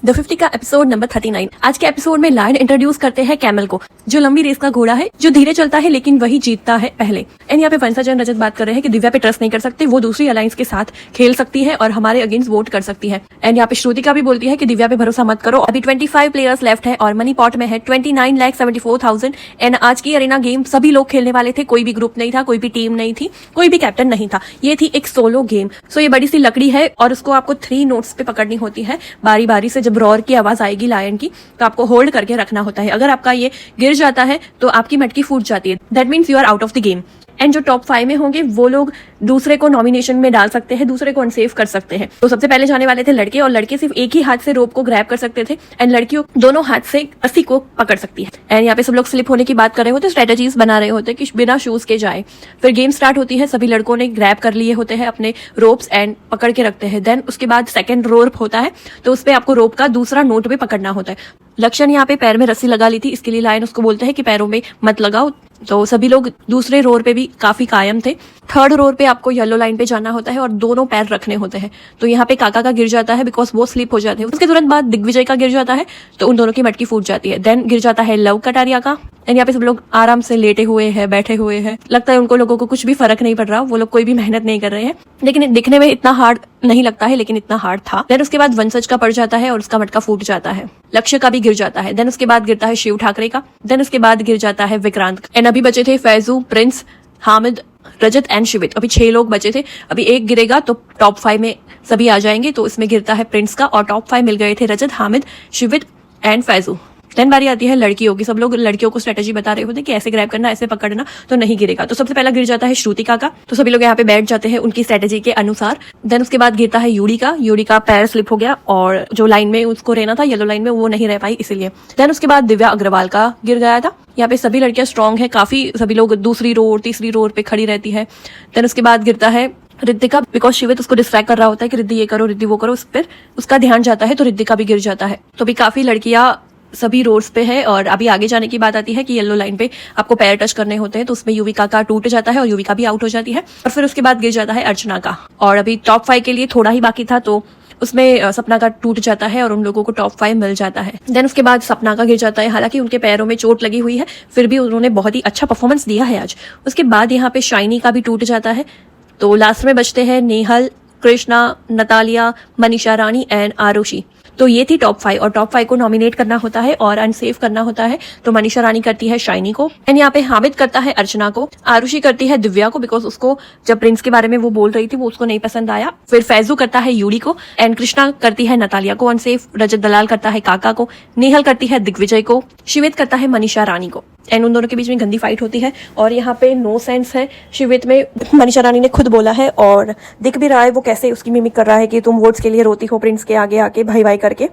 The 50 का episode number 39। आज के एपिसोड में लायन इंट्रोड्यूस करते हैं कैमल को, जो लंबी रेस का घोड़ा है, जो धीरे चलता है लेकिन वही जीतता है पहले। एंड यहाँ पे वंशज एंड रजत बात कर रहे हैं कि दिव्या पे ट्रस्ट नहीं कर सकते, वो दूसरी अलायंस के साथ खेल सकती है और हमारे अगेंस्ट वोट कर सकती है। एंड यहाँ पे श्रुतिका भी बोलती है कि दिव्या पे भरोसा मत करो, अभी 25 प्लेयर्स लेफ्ट है और मनी पॉट में है 29,74,000। एंड आज की अरेना गेम सभी लोग खेलने वाले थे, कोई भी ग्रुप नहीं था, कोई भी टीम नहीं थी, कोई भी कैप्टन नहीं था, ये थी एक सोलो गेम। सो ये बड़ी सी लकड़ी है और उसको आपको 3 नोट्स पे पकड़नी होती है बारी बारी से। जब रॉर की आवाज आएगी लायन की तो आपको होल्ड करके रखना होता है। अगर आपका ये गिर जाता है तो आपकी मटकी फूट जाती है, that means you are out of the game. And जो टॉप 5 में होंगे वो लोग दूसरे को नॉमिनेशन में डाल सकते हैं, दूसरे को अनसेफ कर सकते हैं। तो सबसे पहले जाने वाले थे लड़के, और लड़के सिर्फ एक ही हाथ से रोप को ग्रैब कर सकते थे एंड लड़कियों दोनों हाथ से रस्सी को पकड़ सकती है। एंड यहाँ पे सब लोग स्लिप होने की बात कर रहे होते, स्ट्रेटेजीज बना रहे होते कि बिना शूज के जाए। फिर गेम स्टार्ट होती है, सभी लड़कों ने ग्रैब कर लिए होते हैं अपने रोप्स एंड पकड़ के रखते हैं। देन उसके बाद सेकंड रोप होता है, तो उस पर आपको रोप का दूसरा नोट पे पकड़ना होता है। लक्षण यहाँ पे पैर में रस्सी लगा ली थी, इसके लिए लायन उसको बोलते हैं कि पैरों में मत लगाओ। तो सभी लोग दूसरे रोर पे भी काफी कायम थे। थर्ड रोर पे आपको येलो लाइन पे जाना होता है और दोनों पैर रखने होते हैं। तो यहाँ पे काका का गिर जाता है बिकॉज वो स्लिप हो जाते हैं। उसके तुरंत बाद दिग्विजय का गिर जाता है तो उन दोनों की मटकी फूट जाती है। देन गिर जाता है लव कटारिया का। एंड यहाँ पे सब लोग आराम से लेटे हुए हैं, बैठे हुए हैं, लगता है उनको लोगों को कुछ भी फर्क नहीं पड़ रहा, वो लोग कोई भी मेहनत नहीं कर रहे हैं, लेकिन दिखने में इतना हार्ड नहीं लगता है, लेकिन इतना हार्ड था। देन उसके बाद वंशज का पड़ जाता है और उसका मटका फूट जाता है। लक्ष्य का भी गिर जाता है। देन उसके बाद गिरता है शिव ठाकरे का। देन उसके बाद गिर जाता है विक्रांत। एंड अभी बचे थे फैजू, प्रिंस, हामिद, रजत एंड शिवित। अभी 6 लोग बचे थे, अभी एक गिरेगा तो टॉप 5 में सभी आ जाएंगे। तो इसमें गिरता है प्रिंस का और टॉप 5 मिल गए थे रजत, हामिद, शिवित एंड फैजू। देन बारी आती है लड़कियों की। सब लोग लड़कियों को स्ट्रेटेजी बता रहे होते कि ऐसे ग्रैब करना, ऐसे पकड़ना तो नहीं गिरेगा। तो सबसे पहला गिर जाता है श्रुतिका का, तो सभी लोग यहाँ पे बैठ जाते हैं उनकी स्ट्रेटेजी के अनुसार। देन उसके बाद गिरता है यूडी का पैर स्लिप हो गया और जो लाइन में उसको रहना था येलो लाइन में, वो नहीं रह पाई इसीलिए। देन उसके बाद दिव्या अग्रवाल का गिर गया था। यहाँ पे सभी लड़कियां स्ट्रांग है काफी, सभी लोग दूसरी रोड तीसरी रोड पे खड़ी रहती है। देन उसके बाद गिरता है रिद्धिका, बिकॉज शिवित उसको डिस्ट्रैक्ट कर रहा होता है कि रिद्धि ये करो, रिद्धि वो करो, उस पर उसका ध्यान जाता है तो रिद्धिका भी गिर जाता है। तो भी काफी लड़कियां सभी रोड्स पे है। और अभी आगे जाने की बात आती है कि येलो लाइन पे आपको पैर टच करने होते हैं, तो उसमें युविका का टूट जाता है और युविका भी आउट हो जाती है। और फिर उसके बाद गिर जाता है अर्चना का। और अभी टॉप 5 के लिए थोड़ा ही बाकी था, तो उसमें सपना का टूट जाता है और उन लोगों को टॉप 5 मिल जाता है। देन उसके बाद सपना का गिर जाता है, हालांकि उनके पैरों में चोट लगी हुई है, फिर भी उन्होंने बहुत ही अच्छा परफॉर्मेंस दिया है आज। उसके बाद यहाँ पे शाइनी का भी टूट जाता है। तो लास्ट में बचते हैं नेहल, कृष्णा, नतालिया, मनीषा रानी एंड आरुषि। तो ये थी टॉप 5 और टॉप 5 को नॉमिनेट करना होता है और अनसेफ करना होता है। तो मनीषा रानी करती है शाइनी को, एंड यहाँ पे हामिद करता है अर्चना को, आरुषि करती है दिव्या को बिकॉज उसको जब प्रिंस के बारे में वो बोल रही थी वो उसको नहीं पसंद आया। फिर फैजू करता है यूडी को, एंड कृष्णा करती है नतालिया को अनसेफ, रजत दलाल करता है काका को, नेहल करती है दिग्विजय को, शिवित करता है मनीषा रानी को। एंड उन दोनों के बीच में गंदी फाइट होती है और यहाँ पे नो सेंस है शिवित में। मनीषा रानी ने खुद बोला है और दिख भी रहा है वो कैसे उसकी मिमिक कर रहा है कि तुम वोट्स के लिए रोती हो प्रिंस के आगे आके भाई भाई करके।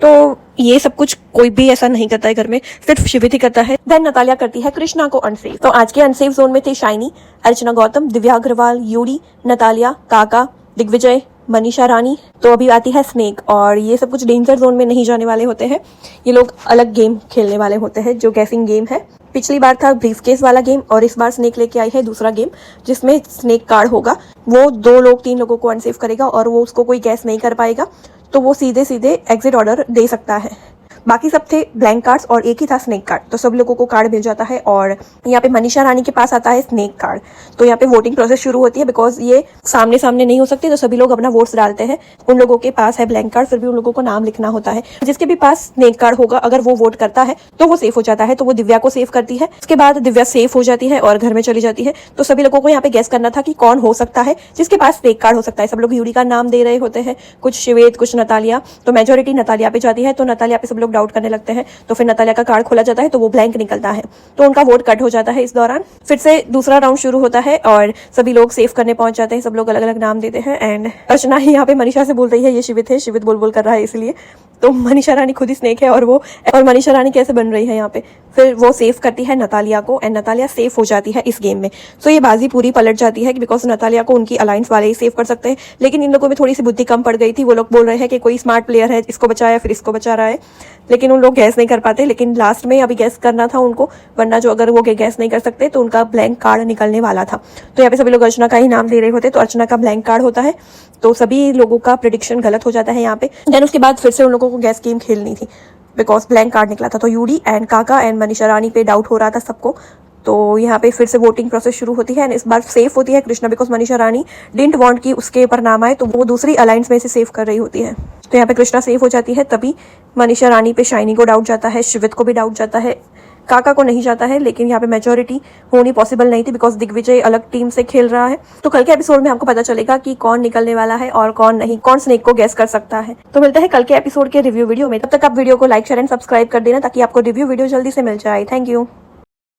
तो ये सब कुछ कोई भी ऐसा नहीं करता है घर में, सिर्फ शिवित ही करता है। देन नतालिया करती है कृष्णा को अनसेफ। तो आज के अनसेफ जोन में थे शाइनी, अर्चना गौतम, दिव्या अग्रवाल, यूडी, नतालिया, काका, दिग्विजय, मनीषा रानी। तो अभी आती है स्नेक, और ये सब कुछ डेंजर जोन में नहीं जाने वाले होते हैं, ये लोग अलग गेम खेलने वाले होते हैं जो गैसिंग गेम है। पिछली बार था ब्रीफकेस वाला गेम और इस बार स्नेक लेके आई है दूसरा गेम जिसमें स्नेक कार्ड होगा। वो 2 लोग 3 लोगों को अनसेफ करेगा और वो उसको कोई गैस नहीं कर पाएगा, तो वो सीधे सीधे एग्जिट ऑर्डर दे सकता है। बाकी सब थे ब्लैंक कार्ड्स और एक ही था स्नेक कार्ड, तो सब लोगों को कार्ड मिल जाता है। और यहाँ पे मनीषा रानी के पास आता है स्नेक कार्ड, तो यहाँ पे वोटिंग प्रोसेस शुरू होती है बिकॉज ये सामने सामने नहीं हो सकती, तो सभी लोग अपना वोट्स डालते हैं। उन लोगों के पास है ब्लैंक कार्ड, फिर भी उन लोगों को नाम लिखना होता है। जिसके भी पास स्नेक कार्ड होगा अगर वो वोट करता है तो वो सेफ हो जाता है, तो वो दिव्या को सेफ करती है। उसके बाद दिव्या सेफ हो जाती है और घर में चली जाती है। तो सभी लोगों को यहाँ पे गेस करना था कि कौन हो सकता है जिसके पास स्नेक कार्ड हो सकता है। सब लोग यूडी का नाम दे रहे होते हैं, कुछ शिवेत, कुछ नतालिया, तो मेजोरिटी नतालिया पे जाती है। तो नतालिया पे सब लोग डाउट करने लगते हैं, तो फिर नतालिया का कार्ड खोला जाता है तो वो ब्लैंक निकलता है, तो उनका वोट कट हो जाता है। इस दौरान फिर से दूसरा राउंड शुरू होता है और सभी लोग सेफ करने पहुंच जाते हैं। सब लोग अलग अलग नाम देते हैं एंड अर्चना ही यहाँ पे मनीषा से बोल रही है ये शिवित है, शिवित बोल बोल कर रहा है इसलिए। तो मनीषा रानी खुद ही स्नेक है और मनीषा रानी कैसे बन रही है यहाँ पे। फिर वो सेफ करती है नतालिया को एंड नतालिया सेफ हो जाती है इस गेम में। सो ये बाजी पूरी पलट जाती है बिकॉज नतालिया को उनकी अलायंस वाले ही सेव कर सकते हैं, लेकिन इन लोगों में थोड़ी सी बुद्धि कम पड़ गई थी। वो लोग बोल रहे हैं कि कोई स्मार्ट प्लेयर है, इसको बचाया फिर इसको बचा रहा है, लेकिन उन लोग गैस नहीं कर पाते। लेकिन लास्ट में अभी गैस करना था उनको, वरना जो अगर वो गैस नहीं कर सकते तो उनका ब्लैंक कार्ड निकलने वाला था। तो यहाँ पे सभी लोग अर्चना का ही नाम दे रहे होते, तो अर्चना का ब्लैंक कार्ड होता है, तो सभी लोगों का प्रेडिक्शन गलत हो जाता है यहाँ पे। देन उसके बाद फिर से उन लोगों को को गैस गेम खेलनी थी बिकॉज ब्लैंक कार्ड निकला था। तो यूडी एंड काका एंड मनीषा रानी पे डाउट हो रहा था सबको। तो यहाँ पे फिर से वोटिंग प्रोसेस शुरू होती है एंड इस बार सेफ होती है Krishna because Manisha Rani didn't want कि उसके ऊपर नाम आए, तो वो दूसरी अलायंस में से सेव कर रही होती है। तो यहाँ पे कृष्णा सेफ हो जाती है। तभी मनीषा रानी पे शाइनी को डाउट जाता है, शिवित को भी डाउट जाता है, काका को नहीं जाता है, लेकिन यहाँ पे मेजोरिटी होनी पॉसिबल नहीं थी बिकॉज दिग्विजय अलग टीम से खेल रहा है। तो कल के एपिसोड में हमको पता चलेगा कि कौन निकलने वाला है और कौन नहीं, कौन स्नेक को गैस कर सकता है। तो मिलते हैं कल के एपिसोड के रिव्यू वीडियो में। तब तक आप वीडियो को लाइक शेयर एंड सब्सक्राइब कर देना ताकि आपको रिव्यू वीडियो जल्दी से मिल जाए। Thank you.